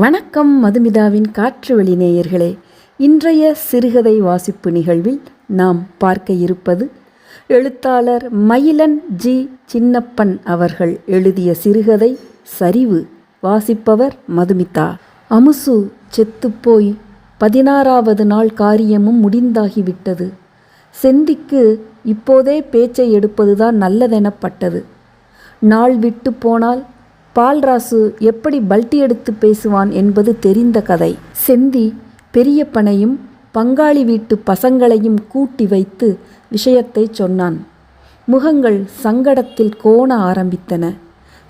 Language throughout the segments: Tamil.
வணக்கம் மதுமிதாவின் காற்று வெளி நேயர்களே. இன்றைய சிறுகதை வாசிப்பு நிகழ்வில் நாம் பார்க்க இருப்பது எழுத்தாளர் மயிலன் ஜி சின்னப்பன் அவர்கள் எழுதிய சிறுகதை சரிவு. வாசிப்பவர் மதுமிதா. அமுசு செத்துப்போய் 16வது நாள் காரியமும் முடிந்தாகிவிட்டது. செந்திக்கு இப்போதே பேச்சை எடுப்பதுதான் நல்லதெனப்பட்டது. நாள் விட்டு போனால் பால்ராசு எப்படி பல்ட்டி எடுத்து பேசுவான் என்பது தெரிந்த கதை. செந்தி பெரியப்பனையும் பங்காளி வீட்டு பசங்களையும் கூட்டி வைத்து விஷயத்தை சொன்னான். முகங்கள் சங்கடத்தில் கோண ஆரம்பித்தன.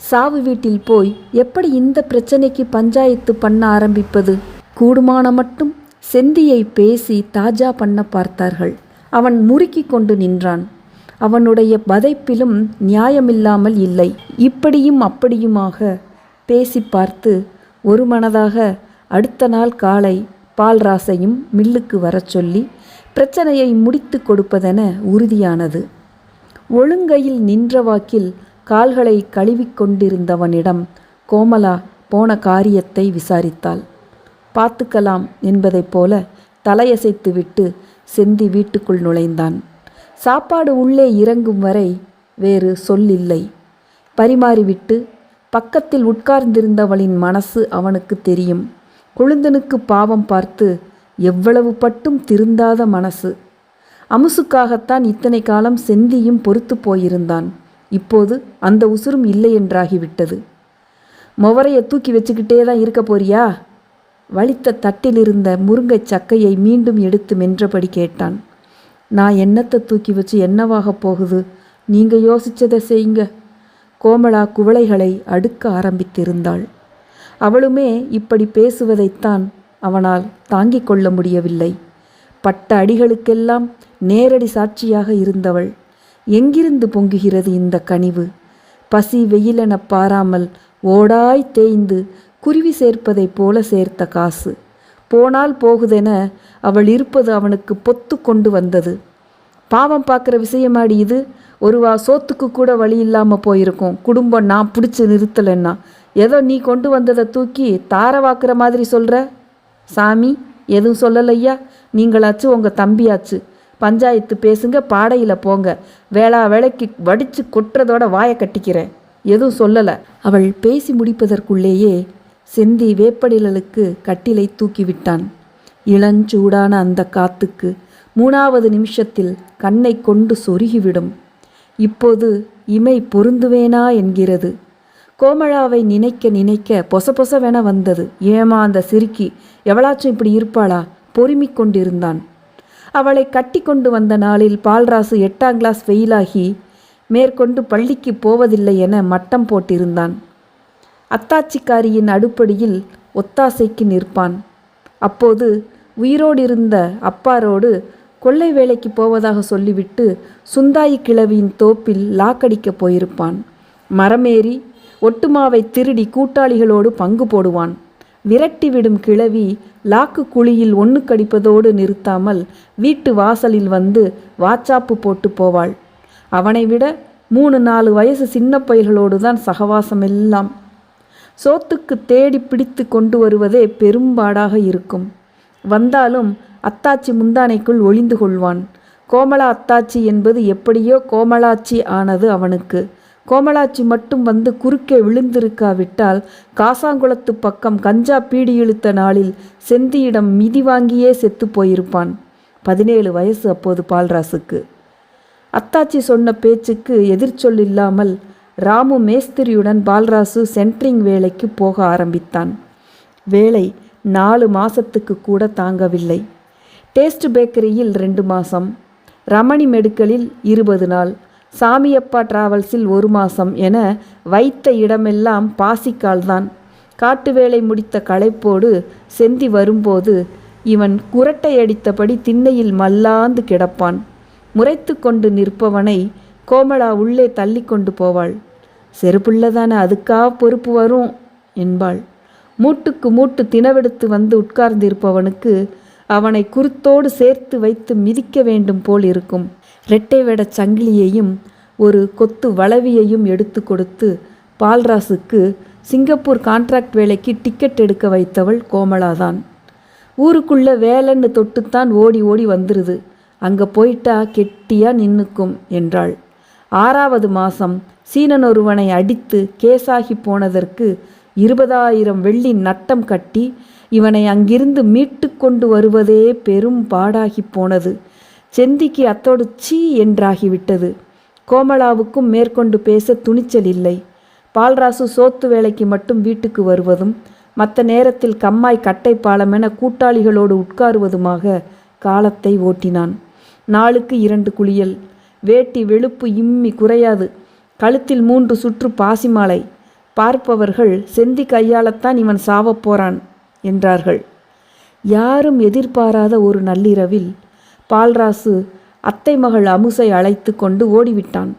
சாவு வீட்டில் போய் எப்படி இந்த பிரச்சனைக்கு பஞ்சாயத்து பண்ண ஆரம்பிப்பது? கூடுமான மட்டும் செந்தியை பேசி தாஜா பண்ண பார்த்தார்கள். அவன் முறுக்கி கொண்டு நின்றான். அவனுடைய வதைப்பிலும் நியாயமில்லாமல் இல்லை. இப்படியும் அப்படியுமாக பேசி பார்த்து ஒரு மனதாக அடுத்த நாள் காலை பால்ராசையும் மில்லுக்கு வரச் சொல்லி பிரச்சனையை முடித்து கொடுப்பதென உறுதியானது. ஒழுங்கையில் நின்ற வாக்கில் கால்களை கழுவிக்கொண்டிருந்தவனிடம் கோமலா போன காரியத்தை விசாரித்தாள். பார்த்துக்கலாம் என்பதைப் போல தலையசைத்துவிட்டு செந்தி வீட்டுக்குள் நுழைந்தான். சாப்பாடு உள்ளே இறங்கும் வரை வேறு சொல்லில்லை. பரிமாறிவிட்டு பக்கத்தில் உட்கார்ந்திருந்தவளின் மனசு அவனுக்கு தெரியும். கொழுந்தனுக்கு பாவம் பார்த்து எவ்வளவு பட்டும் திருந்தாத மனசு. அமுசுக்காகத்தான் இத்தனை காலம் செந்தியும் பொறுத்து போயிருந்தான். இப்போது அந்த உசுரும் இல்லை என்றாகிவிட்டது. மொவரையை தூக்கி வச்சுக்கிட்டே தான் இருக்க போறியா? வலித்த தட்டிலிருந்த முருங்கை சக்கையை மீண்டும் எடுத்து மென்றபடி கேட்டான். நான் என்னத்தை தூக்கி வச்சு என்னவாக போகுது? நீங்கள் யோசிச்சதை செய்யுங்க. கோமலா குவளைகளை அடுக்க ஆரம்பித்திருந்தாள். அவளுமே இப்படி பேசுவதைத்தான் அவனால் தாங்கிக் கொள்ள முடியவில்லை. பட்ட அடிகளுக்கெல்லாம் நேரடி சாட்சியாக இருந்தவள். எங்கிருந்து பொங்குகிறது இந்த கனிவு? பசி வெயிலென பாராமல் ஓடாய் தேய்ந்து குருவி சேர்ப்பதைப் போல சேர்த்த காசு. போனால் போகுதென அவள் இருப்பது அவனுக்கு பொத்து கொண்டு வந்தது. பாவம் பார்க்குற விஷயமாடி இது. ஒருவா சோத்துக்கு கூட வழி இல்லாமல் போயிருக்கும். குடும்பம் நான் பிடிச்சி நிறுத்தலைன்னா ஏதோ நீ கொண்டு வந்ததை தூக்கி தாரவாக்குற மாதிரி சொல்கிற. சாமி எதுவும் சொல்லலையா? நீங்களாச்சு உங்கள் தம்பியாச்சு. பஞ்சாயத்து பேசுங்க, பாடையில் போங்க. வேளா வேலைக்கு வடித்து கொட்டுறதோட வாயை கட்டிக்கிறேன். எதுவும் சொல்லலை. அவள் பேசி முடிப்பதற்குள்ளேயே செந்தி வேப்படிலலுக்கு கட்டிலை தூக்கிவிட்டான். இளஞ்சூடான அந்த காத்துக்கு 3வது நிமிஷத்தில் கண்ணை கொண்டு சொருகிவிடும். இப்போது இமை பொருந்துவேனா என்கிறது. கோமலாவை நினைக்க நினைக்க பொசபொசவென வந்தது. ஏமா அந்த சிறுக்கி எவளாச்சும் இப்படி இருப்பாளா? பொறுமிக் கொண்டிருந்தான். அவளை கட்டி கொண்டு வந்த நாளில் பால்ராசு 8ஆம் கிளாஸ் ஃபெயிலாகி மேற்கொண்டு பள்ளிக்கு போவதில்லை என மட்டம் போட்டிருந்தான். அத்தாச்சிக்காரியின் அடுப்படியில் ஒத்தாசைக்கு நிற்பான். அப்போது உயிரோடிருந்த அப்பாரோடு கொள்ளை வேலைக்கு போவதாக சொல்லிவிட்டு சுந்தாயி கிழவியின் தோப்பில் லாக்கடிக்கப் போயிருப்பான். மரமேறி ஒட்டுமாவை திருடி கூட்டாளிகளோடு பங்கு போடுவான். விரட்டிவிடும் கிழவி லாக்கு குழியில் ஒன்று கடிப்பதோடு நிறுத்தாமல் வீட்டு வாசலில் வந்து வாச்சாப்பு போட்டு போவாள். அவனை விட 3-4 வயசு சின்ன பயல்களோடு தான் சகவாசமெல்லாம். சோத்துக்கு தேடி பிடித்து கொண்டு வருவதே பெரும்பாடாக இருக்கும். வந்தாலும் அத்தாச்சி முந்தானைக்குள் ஒளிந்து கொள்வான். கோமலா அத்தாச்சி என்பது எப்படியோ கோமலாச்சி ஆனது அவனுக்கு. கோமலாச்சி மட்டும் வந்து குறுக்கே விழுந்திருக்காவிட்டால் காசாங்குளத்து பக்கம் கஞ்சா பீடி இழுத்த நாளில் செந்தியிடம் மிதி வாங்கியே செத்து போயிருப்பான். 17 வயசு அப்போது பால்ராசுக்கு. அத்தாச்சி சொன்ன பேச்சுக்கு எதிர்ச்சொல் இல்லாமல் ராமு மேஸ்திரியுடன் பால்ராசு சென்ட்ரிங் வேலைக்கு போக ஆரம்பித்தான். வேலை 4 மாதத்துக்கு கூட தாங்கவில்லை. டேஸ்ட் பேக்கரியில் 2 மாதம், ரமணி மெடிக்கலில் 20 நாள், சாமியப்பா டிராவல்ஸில் 1 மாதம் என வைத்த இடமெல்லாம் பாசிக்கால்தான். காட்டு வேலை முடித்த களைப்போடு செந்தி வரும்போது இவன் குரட்டை அடித்தபடி திண்ணையில் மல்லாந்து கிடப்பான். முறைத்து கொண்டு நிற்பவனை கோமலா உள்ளே தள்ளி கொண்டு போவாள். செருப்புள்ளதானே, அதுக்கா பொறுப்பு வரும் என்பாள். மூட்டுக்கு மூட்டு தினவெடுத்து வந்து உட்கார்ந்திருப்பவனுக்கு அவனை குருத்தோடு சேர்த்து வைத்து மிதிக்க வேண்டும் போல் இருக்கும். இரட்டை வேட சங்கிலியையும் ஒரு கொத்து வளவியையும் எடுத்து கொடுத்து பால்ராசுக்கு சிங்கப்பூர் கான்ட்ராக்ட் வேலைக்கு டிக்கெட் எடுக்க வைத்தவள் கோமலாதான். ஊருக்குள்ளே வேலைன்னு தொட்டுத்தான் ஓடி ஓடி வந்துருது. அங்கே போயிட்டா கெட்டியா நின்னுக்கும் என்றாள். 6வது மாதம் சீனன் ஒருவனை அடித்து கேஸாகி போனதற்கு 20,000 வெள்ளி நட்டம் கட்டி இவனை அங்கிருந்து மீட்டு கொண்டு வருவதே பெரும் பாடாகி போனது. செந்திக்கு அத்தோடு சீ என்றாகிவிட்டது. கோமலாவுக்கும் மேற்கொண்டு பேச துணிச்சல் இல்லை. பால்ராசு சோத்து வேலைக்கு மட்டும் வீட்டுக்கு வருவதும் மற்ற நேரத்தில் கம்மாய் கட்டை பாலமென கூட்டாளிகளோடு உட்காருவதுமாக காலத்தை ஓட்டினான். நாளுக்கு 2 குளியல். வேட்டி வெளுப்பு இம்மி குறையாது. கழுத்தில் 3 சுற்று பாசிமாலை. பார்ப்பவர்கள் செந்தி கையாளத்தான் இவன் சாவப்போறான் என்றார்கள். யாரும் எதிர்பாராத ஒரு நள்ளிரவில் பால்ராசு அத்தை மகள் அமுசை அழைத்து கொண்டு ஓடிவிட்டான்.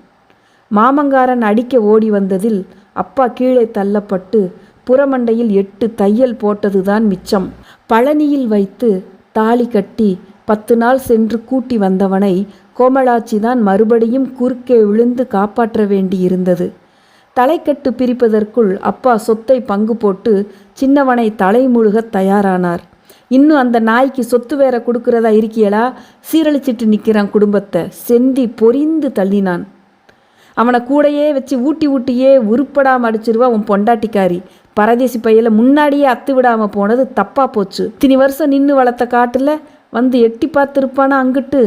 மாமங்காரன் அடிக்க ஓடி வந்ததில் அப்பா கீழே தள்ளப்பட்டு புறமண்டையில் 8 தையல் போட்டதுதான் மிச்சம். பழனியில் வைத்து தாலி கட்டி 10 நாள் சென்று கூட்டி வந்தவனை கோமலாட்சிதான் மறுபடியும் குறுக்கே விழுந்து காப்பாற்ற வேண்டியிருந்தது. தலைக்கட்டு பிரிப்பதற்குள் அப்பா சொத்தை பங்கு போட்டு சின்னவனை தலைமுழுக தயாரானார். இன்னும் அந்த நாய்க்கு சொத்து வேற கொடுக்கிறதா இருக்கியலா? சீரழிச்சிட்டு நிற்கிறான் குடும்பத்தை. செந்தி பொரிந்து தள்ளினான். அவனை கூடையே வச்சு ஊட்டியே உருப்படாமல் அடிச்சிருவா உன் பொண்டாட்டிக்காரி. பரதேசி பையில முன்னாடியே அத்து விடாமல் போனது தப்பா போச்சு. இத்தனி வருஷம் நின்று வளர்த்த காட்டில் வந்து எட்டி பார்த்துருப்பானா அங்கிட்டு.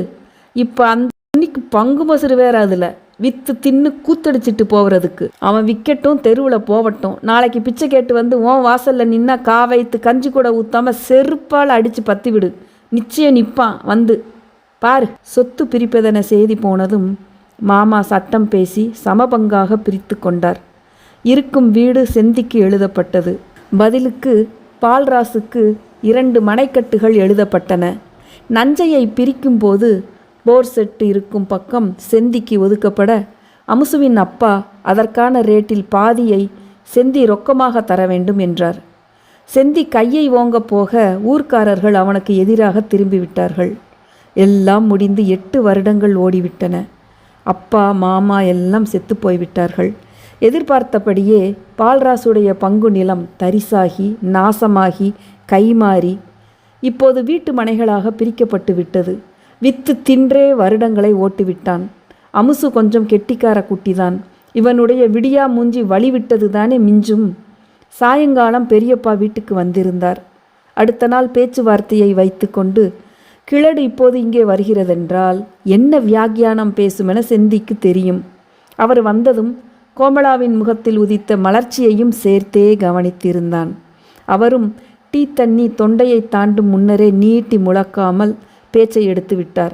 இப்போ அந்த இன்னைக்கு பங்கு மசுறு வேற அதில் வித்து தின்னு கூத்தடிச்சிட்டு போகிறதுக்கு. அவன் விக்கெட்டும் தெருவில் போவட்டும். நாளைக்கு பிச்சை கேட்டு வந்து உன் வாசலில் நின்னா காவைத்து கஞ்சி கூட ஊற்றாமல் செருப்பால் அடித்து பற்றி விடு. நிச்சயம் நிற்பான் வந்து பாரு. சொத்து பிரிப்பதென செய்தி போனதும் மாமா சட்டம் பேசி சமபங்காக பிரித்து கொண்டார். இருக்கும் வீடு செந்திக்கு எழுதப்பட்டது. பதிலுக்கு பால்ராசுக்கு 2 மனைக்கட்டுகள் எழுதப்பட்டன. நஞ்சையை பிரிக்கும்போது போர் செட்டு இருக்கும் பக்கம் செந்திக்கு ஒதுக்கப்பட அமுசுவின் அப்பா அதற்கான ரேட்டில் பாதியை செந்தி ரொக்கமாக தர வேண்டும் என்றார். செந்தி கையை ஓங்க போக ஊர்க்காரர்கள் அவனுக்கு எதிராக திரும்பிவிட்டார்கள். எல்லாம் முடிந்து 8 வருடங்கள் ஓடிவிட்டன. அப்பா மாமா எல்லாம் செத்து போய்விட்டார்கள். எதிர்பார்த்தபடியே பால்ராசுடைய பங்கு நிலம் தரிசாகி நாசமாகி கைமாறி இப்போது வீட்டு மனைகளாக பிரிக்கப்பட்டு விட்டது. வித்து தின்றே வருடங்களை ஓட்டிவிட்டான். அமுசு கொஞ்சம் கெட்டிக்கார குட்டிதான். இவனுடைய விடியா மூஞ்சி வழிவிட்டது தானே மிஞ்சும். சாயங்காலம் பெரியப்பா வீட்டுக்கு வந்திருந்தார். அடுத்த நாள் பேச்சுவார்த்தையை வைத்து கொண்டு கிழடு இப்போது இங்கே வருகிறதென்றால் என்ன வியாக்கியானம் பேசுமென செந்திக்கு தெரியும். அவர் வந்ததும் கோமலாவின் முகத்தில் உதித்த மலர்ச்சியையும் சேர்த்தே கவனித்திருந்தான். அவரும் டீ தண்ணி தொண்டையை தாண்டும் முன்னரே நீட்டி முழக்காமல் பேச்சை எடுத்து விட்டார்.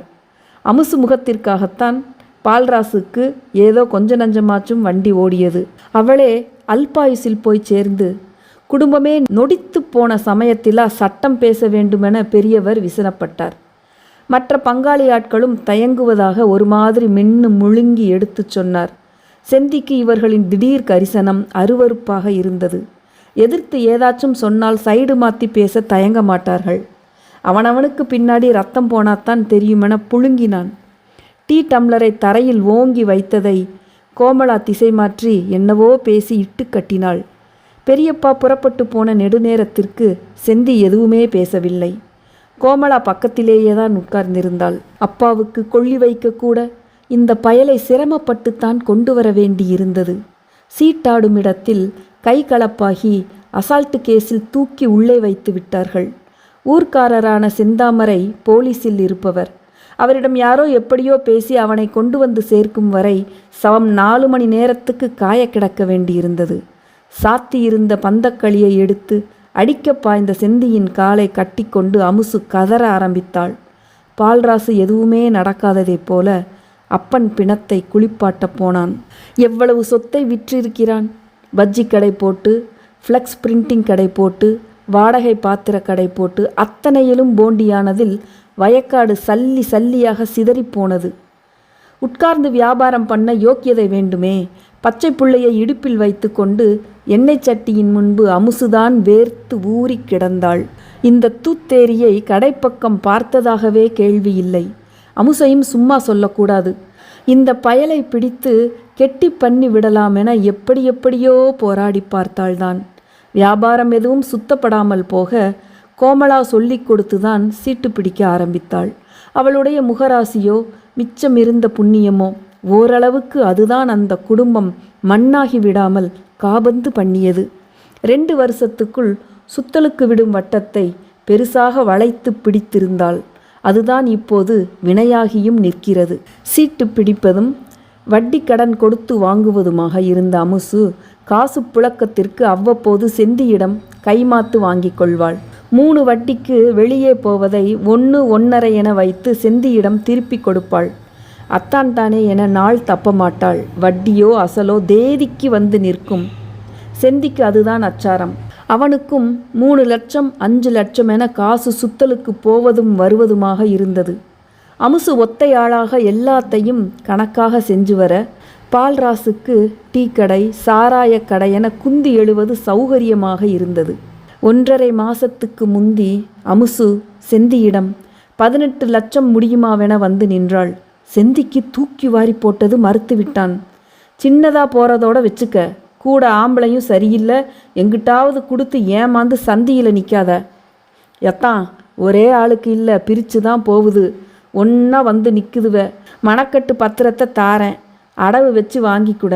அமுசு முகத்திற்காகத்தான் பால்ராசுக்கு ஏதோ கொஞ்ச நஞ்சமாச்சும் வண்டி ஓடியது. அவளே அல்பாயுசில் போய் சேர்ந்து குடும்பமே நொடித்து போன சமயத்திலா சட்டம் பேச வேண்டுமென பெரியவர் விசனப்பட்டார். மற்ற பங்காளி ஆட்களும் தயங்குவதாக ஒரு மாதிரி மென்னு முழுங்கி எடுத்து சொன்னார். செந்திக்கு இவர்களின் திடீர் கரிசனம் அருவருப்பாக இருந்தது. எதிர்த்து ஏதாச்சும் சொன்னால் சைடு மாற்றி பேச தயங்க மாட்டார்கள். அவனவனுக்கு பின்னாடி ரத்தம் போனாத்தான் தெரியுமென புழுங்கினான். டீ டம்ளரை தரையில் ஓங்கி வைத்ததை கோமலா திசை மாற்றி என்னவோ பேசி இட்டு கட்டினாள். பெரியப்பா புறப்பட்டு போன நெடுநேரத்திற்கு செந்தி எதுவுமே பேசவில்லை. கோமலா பக்கத்திலேயே தான் உட்கார்ந்திருந்தாள். அப்பாவுக்கு கொள்ளி வைக்கக்கூட இந்த பயலை சிரமப்பட்டுத்தான் கொண்டு வர வேண்டியிருந்தது. சீட்டாடும் இடத்தில் கை கலப்பாகி அசால்ட்டு கேஸில் தூக்கி உள்ளே வைத்து விட்டார்கள். ஊர்க்காரரான செந்தாமரை போலீஸில் இருப்பவர். அவரிடம் யாரோ எப்படியோ பேசி அவனை கொண்டு வந்து சேர்க்கும் வரை சவம் 4 மணி நேரத்துக்கு காய கிடக்க வேண்டியிருந்தது. சாத்தியிருந்த பந்தக்களியை எடுத்து அடிக்க பாய்ந்த செந்தியின் காலை கட்டிக்கொண்டு அமுசு கதற ஆரம்பித்தாள். பால்ராசு எதுவுமே நடக்காததைப் போல அப்பன் பிணத்தை குளிப்பாட்டப் போனான். எவ்வளவு சொத்தை விற்றிருக்கிறான். பஜ்ஜி கடை போட்டு, ஃப்ளெக்ஸ் பிரிண்டிங் கடை போட்டு, வாடகை பாத்திர கடை போட்டு அத்தனையிலும் போண்டியானதில் வயக்காடு சல்லி சல்லியாக சிதறிப்போனது. உட்கார்ந்து வியாபாரம் பண்ண யோக்கியதை வேண்டுமே. பச்சை புள்ளையை இடுப்பில் வைத்து கொண்டு எண்ணெய் சட்டியின் முன்பு அமுசுதான் வேர்த்து ஊறி கிடந்தாள். இந்த தூத்தேரியை கடைப்பக்கம் பார்த்ததாகவே கேள்வி இல்லை. அமுசையும் சும்மா சொல்லக்கூடாது. இந்த பயலை பிடித்து கெட்டி பண்ணி விடலாமென எப்படி எப்படியோ போராடி பார்த்தாள்தான். வியாபாரம் எதுவும் சுத்தப்படாமல் போக கோமலா சொல்லிக் கொடுத்துதான் சீட்டு பிடிக்க ஆரம்பித்தாள். அவளுடைய முகராசியோ மிச்சமிருந்த புண்ணியமோ ஓரளவுக்கு அதுதான் அந்த குடும்பம் மண்ணாகி விடாமல் காபந்து பண்ணியது. 2 வருஷத்துக்குள் சுத்தலுக்கு விடும் வட்டத்தை பெருசாக வளைத்து பிடித்திருந்தாள். அதுதான் இப்போது வினையாகியும் நிற்கிறது. சீட்டு பிடிப்பதும் வட்டி கடன் கொடுத்து வாங்குவதுமாக இருந்த அமுசு காசு புழக்கத்திற்கு அவ்வப்போது செந்தியிடம் கைமாத்து வாங்கி கொள்வாள். 3 வட்டிக்கு வெளியே போவதை 1, 1.5 என வைத்து செந்தியிடம் திருப்பி கொடுப்பாள். அத்தான் தானே என நாள் தப்ப மாட்டாள். வட்டியோ அசலோ தேதிக்கு வந்து நிற்கும். செந்திக்கு அதுதான் அச்சாரம். அவனுக்கும் 3 லட்சம் 5 லட்சம் என காசு சுத்தலுக்கு போவதும் வருவதுமாக இருந்தது. அமுசு ஒத்தையாளாக எல்லாத்தையும் கணக்காக செஞ்சு வர பால்ராசுக்கு டீ கடை சாராய கடை என குந்தி எழுவது சௌகரியமாக இருந்தது. 1.5 மாசத்துக்கு முந்தி அமுசு செந்தியிடம் 18 லட்சம் முடியுமாவென வந்து நின்றாள். செந்திக்கு தூக்கி வாரி போட்டது மறுத்து விட்டான். சின்னதா போறதோட வச்சுக்க, கூட ஆம்பளையும் சரியில்லை, எங்கிட்டாவது கொடுத்து ஏமாந்து சந்தியில் நிற்காத. எத்தான் ஒரே ஆளுக்கு இல்லை, பிரித்து தான் போகுது, ஒன்றா வந்து நிற்குதுவ. மணக்கட்டு பத்திரத்தை தாரேன், அடவு வச்சு வாங்கிக்கூட.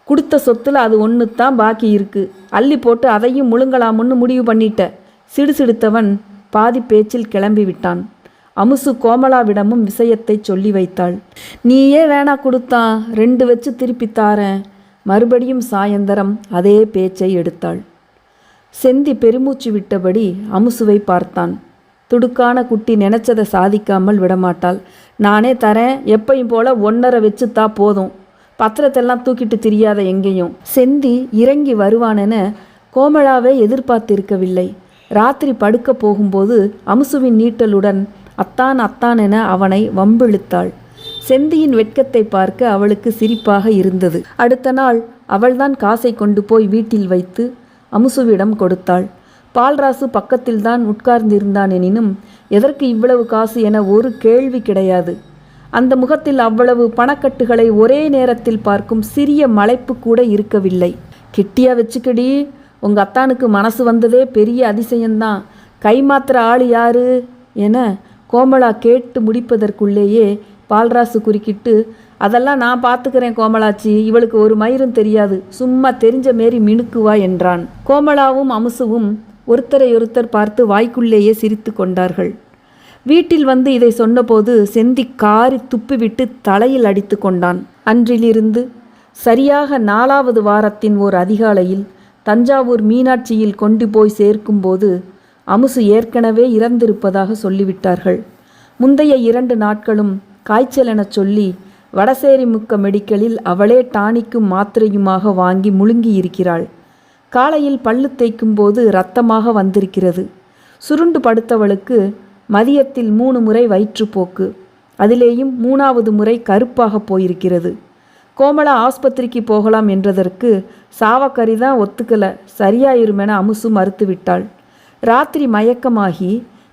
கொடுத்த சொத்தில் அது ஒன்று தான் பாக்கி இருக்கு, அள்ளி போட்டு அதையும் முழுங்கலாமுன்னு முடிவு பண்ணிட்ட. சிடுசிடுத்தவன் பாதி பேச்சில் கிளம்பி விட்டான். அமுசு கோமலாவிடமும் விஷயத்தை சொல்லி வைத்தாள். நீயே வேணா கொடுத்தான், 2 வச்சு திருப்பி தாரேன். மறுபடியும் சாயந்தரம் அதே பேச்சை எடுத்தாள். செந்தி பெருமூச்சு விட்டபடி அமுசுவை பார்த்தான். துடுக்கான குட்டி நினைச்சதை சாதிக்காமல் விடமாட்டாள். நானே தரேன், எப்பையும் போல 1.5 வச்சுத்தா போதும், பத்திரத்தெல்லாம் தூக்கிட்டு திரியாத எங்கேயும். செந்தி இறங்கி வருவானென கோமலாவே எதிர்பார்த்திருக்கவில்லை. ராத்திரி படுக்க போகும்போது அமுசுவின் நீட்டலுடன் அத்தான் அத்தான் என அவனை வம்பிழுத்தாள். செந்தியின் வெட்கத்தை பார்க்க அவளுக்கு சிரிப்பாக இருந்தது. அடுத்த நாள் அவள்தான் காசை கொண்டு போய் வீட்டில் வைத்து அமுசுவிடம் கொடுத்தாள். பால்ராசு பக்கத்தில்தான் உட்கார்ந்திருந்தான். எனினும் எதற்கு இவ்வளவு காசு என ஒரு கேள்வி கிடையாது. அந்த முகத்தில் அவ்வளவு பணக்கட்டுகளை ஒரே நேரத்தில் பார்க்கும் சிறிய மலைப்பு கூட இருக்கவில்லை. கெட்டியா வச்சுக்கடி, உங்க அத்தானுக்கு மனசு வந்ததே பெரிய அதிசயம்தான். கைமாத்திர ஆள் யாரு என கோமலா கேட்டு முடிப்பதற்குள்ளேயே பால்ராசு குறுக்கிட்டு, அதெல்லாம் நான் பார்த்துக்கிறேன் கோமலாச்சி, இவளுக்கு ஒரு மயிரும் தெரியாது, சும்மா தெரிஞ்ச மாரி மினுக்குவா என்றான். கோமலாவும் அமுசுவும் ஒருத்தரையொருத்தர் பார்த்து வாய்க்குள்ளேயே சிரித்து கொண்டார்கள். வீட்டில் வந்து இதை சொன்னபோது செந்தி காரி துப்பிவிட்டு தலையில் அடித்து கொண்டான். அன்றிலிருந்து சரியாக 4வது வாரத்தின் ஓர் அதிகாலையில் தஞ்சாவூர் மீனாட்சியில் கொண்டு போய் சேர்க்கும்போது அமுசு ஏற்கனவே இறந்திருப்பதாக சொல்லிவிட்டார்கள். முந்தைய 2 நாட்களும் காய்ச்சல் எனச் சொல்லி வடசேரி முக்க மெடிக்கலில் அவளே டானிக்கும் மாத்திரையுமாக வாங்கி முழுங்கி இருக்கிறாள். காலையில் பல்லு தேய்க்கும் போது இரத்தமாக வந்திருக்கிறது. சுருண்டு படுத்தவளுக்கு மதியத்தில் 3 முறை வயிற்றுப்போக்கு, அதிலேயும் 3வது முறை கருப்பாக போயிருக்கிறது. கோமலா ஆஸ்பத்திரிக்கு போகலாம் என்றதற்கு சாவக்கறி தான் ஒத்துக்கல, சரியாயிருமென அமுசு மறுத்துவிட்டாள். ராத்திரி மயக்கமாகி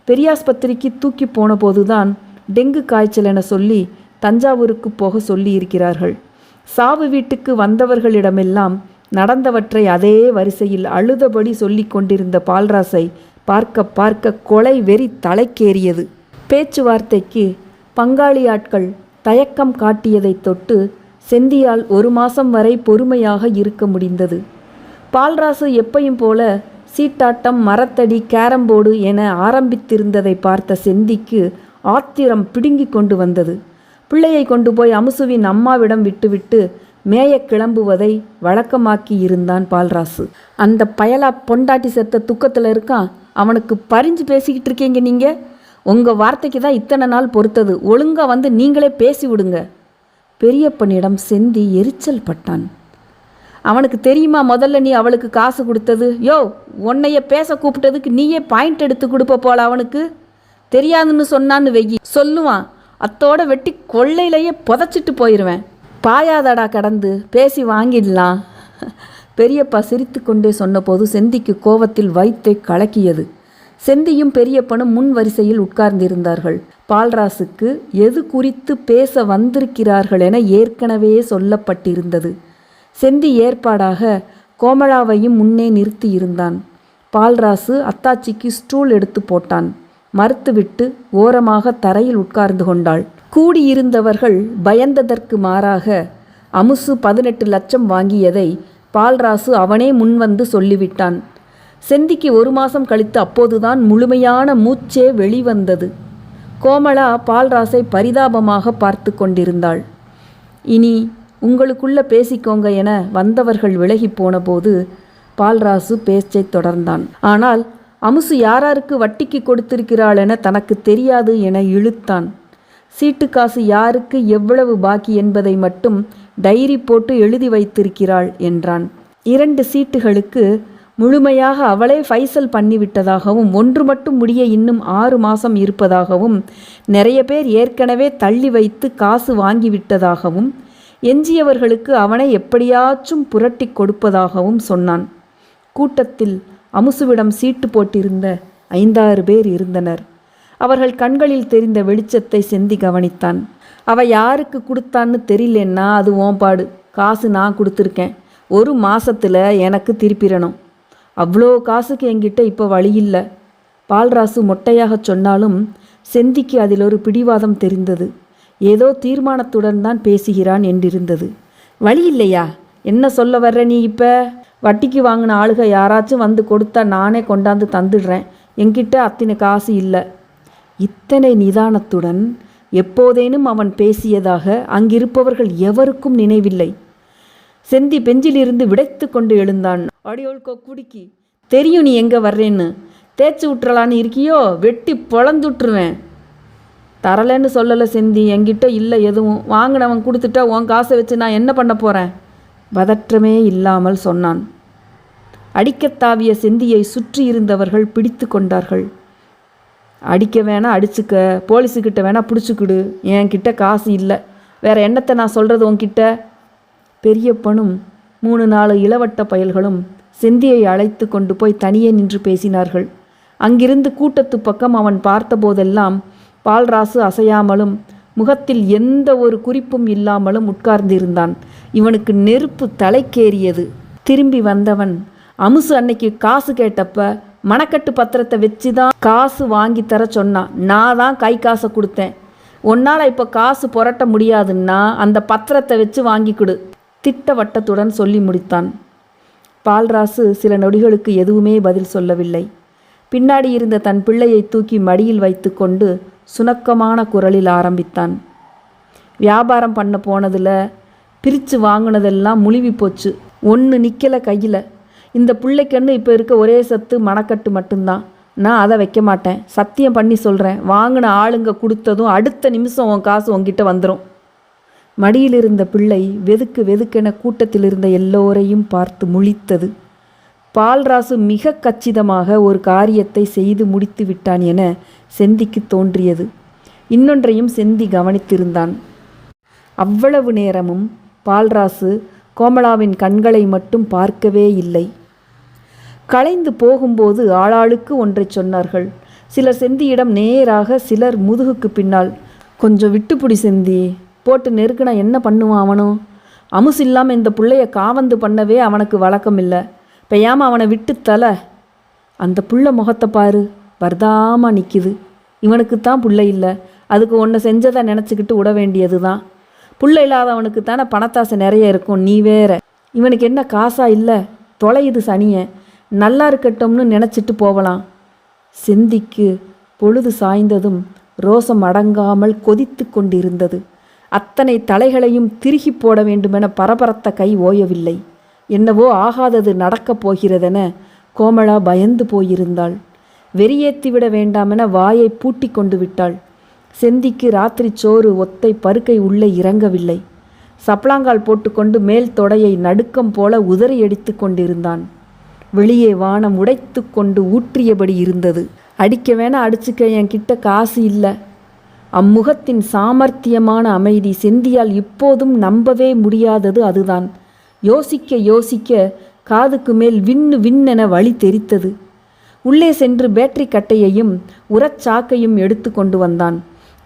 பெரியாஸ்பத்திரிக்கு தூக்கி போன போதுதான் டெங்கு காய்ச்சல் என சொல்லி தஞ்சாவூருக்கு போக சொல்லி இருக்கிறார்கள். சாவு வீட்டுக்கு வந்தவர்களிடமெல்லாம் நடந்தவற்றை அதே வரிசையில் அழுதபடி சொல்லி கொண்டிருந்த பால்ராசை பார்க்க பார்க்க கொலை வெறி தலைக்கேறியது. பேச்சுவார்த்தைக்கு பங்காளி ஆட்கள் தயக்கம் காட்டியதை தொட்டு செந்தியால் 1 மாசம் வரை பொறுமையாக இருக்க முடிந்தது. பால்ராசு எப்பையும் போல சீட்டாட்டம், மரத்தடி, கேரம்போர்டு என ஆரம்பித்திருந்ததை பார்த்த செந்திக்கு ஆத்திரம் பிடுங்கி கொண்டு வந்தது. பிள்ளையை கொண்டு போய் அமுசுவின் அம்மாவிடம் விட்டுவிட்டு மேய கிளம்புவதை வழக்கமாக்கி இருந்தான் பால்ராசு. அந்த பயலா பொண்டாட்டி செத்த துக்கத்தில் இருக்கான், அவனுக்கு பறிஞ்சு பேசிக்கிட்டு இருக்கீங்க நீங்கள். உங்கள் வார்த்தைக்கு தான் இத்தனை நாள் பொறுத்தது, ஒழுங்காக வந்து நீங்களே பேசி விடுங்க. பெரியப்பனிடம் செந்தி எரிச்சல் பட்டான். அவனுக்கு தெரியுமா முதல்ல நீ அவளுக்கு காசு கொடுத்தது? யோ, உன்னைய பேச கூப்பிட்டதுக்கு நீயே பாயிண்ட் எடுத்து கொடுப்ப போல. அவனுக்கு தெரியாதுன்னு சொன்னான்னு வெயி, சொல்லுவான், அத்தோட வெட்டி கொள்ளையிலேயே புதைச்சிட்டு போயிடுவேன். பாயாதடா கடந்து பேசி வாங்கிடலாம். பெரியப்பா சிரித்து கொண்டே சொன்னபோது செந்திக்கு கோவத்தில் வயிற்றை கலக்கியது. செந்தியும் பெரியப்பனும் முன் வரிசையில் உட்கார்ந்திருந்தார்கள். பால்ராசுக்கு எது குறித்து பேச வந்திருக்கிறார்கள் என ஏற்கனவே சொல்லப்பட்டிருந்தது. செந்தி ஏற்பாடாக கோமளாவையும் முன்னே நிறுத்தியிருந்தான். பால்ராசு அத்தாச்சிக்கு ஸ்டூல் எடுத்து போட்டான். மறுத்துவிட்டு ஓரமாக தரையில் உட்கார்ந்து கொண்டாள். கூடியிருந்தவர்கள் பயந்ததற்கு மாறாக அமுசு 18 லட்சம் வாங்கியதை பால்ராசு அவனே முன்வந்து சொல்லிவிட்டான். செந்திக்கு 1 மாதம் கழித்து அப்போதுதான் முழுமையான மூச்சே வெளிவந்தது. கோமளா பால்ராசை பரிதாபமாக பார்த்து கொண்டிருந்தாள். இனி உங்களுக்குள்ள பேசிக்கோங்க என வந்தவர்கள் விலகி போனபோது பால்ராசு பேச்சை தொடர்ந்தான். ஆனால் அமுசு யாராருக்கு வட்டிக்கு கொடுத்திருக்கிறாள் என தனக்கு தெரியாது என இழுத்தான். சீட்டு காசு யாருக்கு எவ்வளவு பாக்கி என்பதை மட்டும் டைரி போட்டு எழுதி வைத்திருக்கிறாள் என்றான். 2 சீட்டுகளுக்கு முழுமையாக அவளே ஃபைசல் பண்ணிவிட்டதாகவும் 1 மட்டும் முடிய இன்னும் 6 மாதம் இருப்பதாகவும் நிறைய பேர் ஏற்கனவே தள்ளி வைத்து காசு வாங்கிவிட்டதாகவும் எஞ்சியவர்களுக்கு அவனை எப்படியாச்சும் புரட்டி கொடுப்பதாகவும் சொன்னான். கூட்டத்தில் அமுசுவிடம் சீட்டு போட்டிருந்த 5-6 பேர் இருந்தனர். அவர்கள் கண்களில் தெரிந்த வெளிச்சத்தை செந்தி கவனித்தான். அவ யாருக்கு கொடுத்தான்னு தெரியலன்னா அது ஓம்பாடு. காசு நான் கொடுத்துருக்கேன். 1 மாசத்துல எனக்கு திருப்பிடணும். அவ்வளோ காசுக்கு என்கிட்ட இப்போ வழி இல்லை. பால்ராசு மொட்டையாக சொன்னாலும் செந்திக்கு அதில் ஒரு பிடிவாதம் தெரிந்தது. ஏதோ தீர்மானத்துடன் தான் பேசுகிறான் என்றிருந்தது. வழி இல்லையா? என்ன சொல்ல வர்ற நீ? இப்போ வட்டிக்கு வாங்கின ஆளுக யாராச்சும் வந்து கொடுத்தா நானே கொண்டாந்து தந்துடுறேன். என்கிட்ட அத்தனை காசு இல்லை. இத்தனை நிதானத்துடன் எப்போதேனும் அவன் பேசியதாக அங்கிருப்பவர்கள் எவருக்கும் நினைவில்லை. செந்தி பெஞ்சிலிருந்து விடைத்து கொண்டு எழுந்தான். அடியோள்கோ குடிக்கி, தெரியும் நீ எங்கே வர்றேன்னு. தேய்ச்சி விட்டுறலான்னு இருக்கியோ? வெட்டி பொழந்துட்டுருவேன். தரலன்னு சொல்லலை செந்தி. என்கிட்ட இல்லை எதுவும். வாங்கினவன் கொடுத்துட்டா உன் காசை வச்சு நான் என்ன பண்ண போகிறேன்? பதற்றமே இல்லாமல் சொன்னான். அடிக்கத்தாவிய செந்தியை சுற்றி இருந்தவர்கள் பிடித்து கொண்டார்கள். அடிக்க வேணா அடிச்சுக்க, போலீஸுக்கிட்ட வேணா பிடிச்சிக்கிடு. என்கிட்ட காசு இல்லை. வேற என்னத்தை நான் சொல்கிறது உன்கிட்ட? பெரியப்பனும் 3-4 இளவட்ட பயல்களும் செந்தியை அழைத்து கொண்டு போய் தனியே நின்று பேசினார்கள். அங்கிருந்து கூட்டத்து பக்கம் அவன் பார்த்தபோதெல்லாம் பால்ராசு அசையாமலும் முகத்தில் எந்த ஒரு குறிப்பும் இல்லாமலும் உட்கார்ந்திருந்தான். இவனுக்கு நெருப்பு தலைக்கேறியது. திரும்பி வந்தவன், அமுசு அன்னைக்கு காசு கேட்டப்ப மணக்கட்டு பத்திரத்தை வச்சு தான் காசு வாங்கி தர சொன்னான். நான் தான் கை காசை கொடுத்தேன். உன்னால் இப்போ காசு புரட்ட முடியாதுன்னா அந்த பத்திரத்தை வச்சு வாங்கிக்கிடு. திட்டவட்டத்துடன் சொல்லி முடித்தான். பால்ராசு சில நொடிகளுக்கு எதுவுமே பதில் சொல்லவில்லை. பின்னாடி இருந்த தன் பிள்ளையை தூக்கி மடியில் வைத்து கொண்டு சுணக்கமான குரலில் ஆரம்பித்தான். வியாபாரம் பண்ண போனதில் பிரித்து வாங்கினதெல்லாம் முழுவி போச்சு. ஒன்று நிற்கலை கையில். இந்த பிள்ளைக்கன்னு இப்போ இருக்க ஒரே சத்து மணக்கட்டு மட்டும்தான். நான் அதை வைக்க மாட்டேன். சத்தியம் பண்ணி சொல்கிறேன். வாங்கின ஆளுங்க கொடுத்ததும் அடுத்த நிமிஷம் உன் காசு உன்கிட்ட வந்துடும். மடியில் இருந்த பிள்ளை வெதுக்கு வெதுக்கென கூட்டத்தில் இருந்த எல்லோரையும் பார்த்து முழித்தது. பால்ராசு மிக கச்சிதமாக ஒரு காரியத்தை செய்து முடித்து விட்டான் என செந்திக்கு தோன்றியது. இன்னொன்றையும் செந்தி கவனித்திருந்தான். அவ்வளவு நேரமும் பால்ராசு கோமளாவின் கண்களை மட்டும் பார்க்கவே இல்லை. களைந்து போகும்போது ஆளாளுக்கு ஒன்றை சொன்னார்கள். சிலர் செந்தியிடம் நேராக, சிலர் முதுகுக்கு பின்னால். கொஞ்சம் விட்டுப்புடி செந்தி, போட்டு நெருக்குனா என்ன பண்ணுவான் அவனும்? அமுசு இல்லாமல் இந்த பிள்ளைய காவந்து பண்ணவே அவனுக்கு வழக்கம் இல்லை. பெய்யாமல் அவனை விட்டு தலை. அந்த புள்ள முகத்தை பாரு, வர்தாமல் நிற்கிது. இவனுக்குத்தான் புள்ளை இல்லை. அதுக்கு ஒன்றை செஞ்சதை நினச்சிக்கிட்டு விட வேண்டியது தான். புள்ள இல்லாதவனுக்கு தானே பணத்தாசை நிறைய இருக்கும். நீ வேற. இவனுக்கு என்ன காசா இல்லை? தொலையுது சனியை. நல்லா இருக்கட்டும்னு நினச்சிட்டு போகலாம். செந்திக்கு பொழுது சாய்ந்ததும் ரோசம் அடங்காமல் கொதித்து கொண்டிருந்தது. அத்தனை தலைகளையும் திருகி போட வேண்டுமென பரபரத்த கை ஓயவில்லை. என்னவோ ஆகாதது நடக்கப் போகிறதென கோமளா பயந்து போயிருந்தாள். வெறியேற்றிவிட வேண்டாமென வாயை பூட்டி கொண்டு விட்டாள். செந்திக்கு ராத்திரி சோறு ஒத்தை பருக்கை உள்ளே இறங்கவில்லை. சப்ளாங்கால் போட்டுக்கொண்டு மேல் தொடையை நடுக்கம் போல உதறி அடித்து கொண்டிருந்தான். வெளியே வானம் உடைத்து கொண்டு ஊற்றியபடி இருந்தது. அடிக்க வேணா அடிச்சுக்க, என்கிட்ட காசு இல்லை. அம்முகத்தின் சாமர்த்தியமான அமைதி செந்தியால் இப்போதும் நம்பவே முடியாதது அதுதான். யோசிக்க யோசிக்க காதுக்கு மேல் விண்ணு விண்ணென வழி தெரித்தது. உள்ளே சென்று பேட்டரி கட்டையையும் உரச்சாக்கையும் எடுத்து கொண்டு வந்தான்.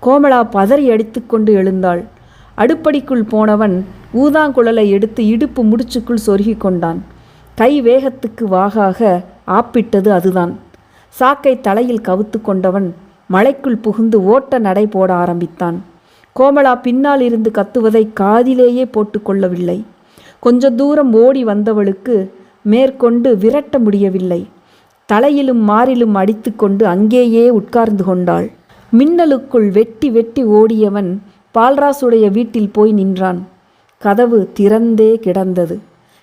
கோமலா பதறி அடித்துக்கொண்டு எழுந்தாள். அடுப்படிக்குள் போனவன் ஊதாங்குழலை எடுத்து இடுப்பு முடிச்சுக்குள் சொருகி கொண்டான். கை வேகத்துக்கு வாகாக ஆப்பிட்டது அதுதான். சாக்கை தலையில் கவுத்து கொண்டவன் மலைக்குள் புகுந்து ஓட்ட நடை போட ஆரம்பித்தான். கோமலா பின்னால் இருந்து கத்துவதை காதிலேயே போட்டுக்கொள்ளவில்லை. கொஞ்ச தூரம் ஓடி வந்தவளுக்கு மேற்கொண்டு விரட்ட முடியவில்லை. தலையிலும் மாரிலும் அடித்து கொண்டு அங்கேயே உட்கார்ந்து கொண்டாள். மின்னலுக்குள் வெட்டி வெட்டி ஓடியவன் பால்ராசுடைய வீட்டில் போய் நின்றான். கதவு திறந்தே கிடந்தது.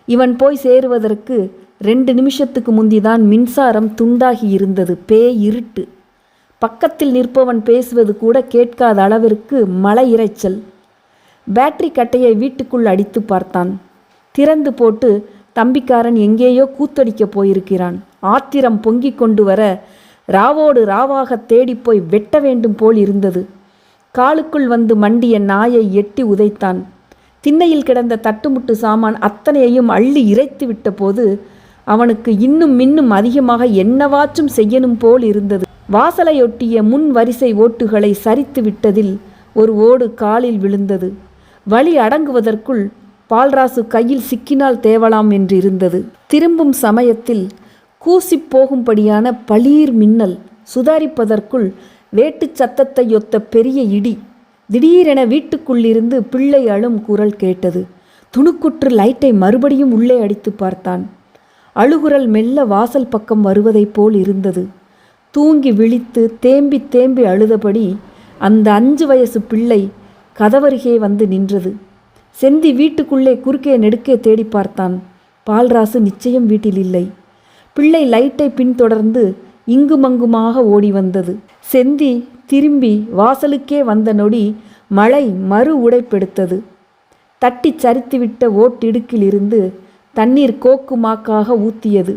இவன் போய் சேருவதற்கு 2 நிமிஷத்துக்கு முந்திதான் மின்சாரம் துண்டாகி இருந்தது. இருட்டு. பக்கத்தில் நிற்பவன் பேசுவது கூட கேட்காத அளவிற்கு மலை இரைச்சல். பேட்டரி கட்டையை வீட்டுக்குள் அடித்து பார்த்தான். திறந்து போட்டு தம்பிக்காரன் எங்கேயோ கூத்தடிக்கப் போயிருக்கிறான். ஆத்திரம் பொங்கிக் கொண்டு வர ராவோடு ராவாக தேடிப்போய் வெட்ட வேண்டும் போல் இருந்தது. காலுக்குள் வந்து மண்டிய நாயை எட்டி உதைத்தான். திண்ணையில் கிடந்த தட்டுமுட்டு சாமான் அத்தனையையும் அள்ளி இறைத்து விட்ட போது அவனுக்கு இன்னும் அதிகமாக என்னவாச்சும் செய்யணும் போல் இருந்தது. வாசலையொட்டிய முன் வரிசை ஓட்டுகளை சரித்து விட்டதில் ஒரு ஓடு காலில் விழுந்தது. வலி அடங்குவதற்குள் பால்ராசு கையில் சிக்கினால் தேவலாம் என்று இருந்தது. திரும்பும் சமயத்தில் கூசிப் போகும்படியான பளீர் மின்னல். சுதாரிப்பதற்குள் வேட்டு சத்தத்தை ஒத்த பெரிய இடி. திடீரென வீட்டுக்குள்ளிருந்து பிள்ளை அழும் குரல் கேட்டது. துணுக்குற்று லைட்டை மறுபடியும் உள்ளே அடித்து பார்த்தான். அழுகுரல் மெல்ல வாசல் பக்கம் வருவதைப் போல் இருந்தது. தூங்கி விழித்து தேம்பி தேம்பி அழுதபடி அந்த 5 வயசு பிள்ளை கதவருகே வந்து நின்றது. செந்தி வீட்டுக்குள்ளே குறுக்கே நெடுக்கே தேடி பார்த்தான். பால்ராசு நிச்சயம் வீட்டில் இல்லை. பிள்ளை லைட்டை பின்தொடர்ந்து இங்குமங்குமாக ஓடி வந்தது. செந்தி திரும்பி வாசலுக்கே வந்த நொடி மழை மறு உடைப்பெடுத்தது. தட்டி சரித்துவிட்ட ஓட்டிடுக்கிலிருந்து தண்ணீர் கோக்கு மாக்காக ஊத்தியது.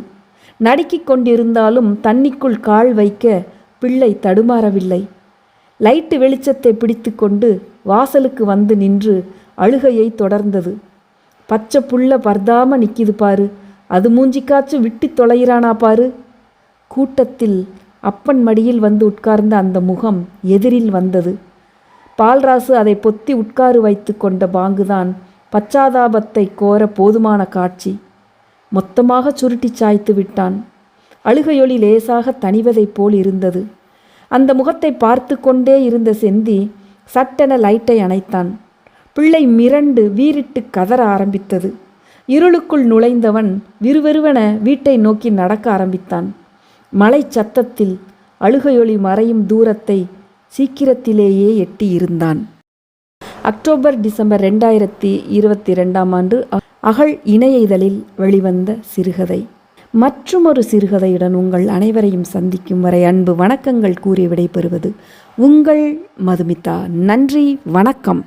நடுக்கிக் கொண்டிருந்தாலும் தண்ணிக்குள் கால் வைக்க பிள்ளை தடுமாறவில்லை. லைட்டு வெளிச்சத்தை பிடித்து கொண்டு வாசலுக்கு வந்து நின்று அழுகையை தொடர்ந்தது. பச்சை புள்ள பர்தாம நிற்கிது பாரு, அது மூஞ்சிக்காச்சும் விட்டு தொலைகிறானா பாரு. கூட்டத்தில் அப்பன் மடியில் வந்து உட்கார்ந்த அந்த முகம் எதிரில் வந்தது. பால்ராசு அதை பொத்தி உட்காரு வைத்து கொண்ட பாங்குதான் பச்சாதாபத்தை கோர போதுமான காட்சி. மொத்தமாக சுருட்டி சாய்த்து விட்டான். அழுகையொலி லேசாக தணிவதைப் போல் இருந்தது. அந்த முகத்தை பார்த்து கொண்டே இருந்த செந்தி சட்டென லைட்டை அணைத்தான். பிள்ளை மிரண்டு வீறிட்டு கதற ஆரம்பித்தது. இருளுக்குள் நுழைந்தவன் விறுவிறுவென வீட்டை நோக்கி நடக்க ஆரம்பித்தான். மலை சத்தத்தில் அழுகையொலி மறையும் தூரத்தை சீக்கிரத்திலேயே எட்டியிருந்தான். அக்டோபர் டிசம்பர் 2022ஆம் ஆண்டு அகழ் இணைய இதழில் வெளிவந்த சிறுகதை. மற்றுமொரு சிறுகதையுடன் உங்கள் அனைவரையும் சந்திக்கும் வரை அன்பு வணக்கங்கள் கூறி விடைபெறுவது உங்கள் மதுமிதா. நன்றி, வணக்கம்.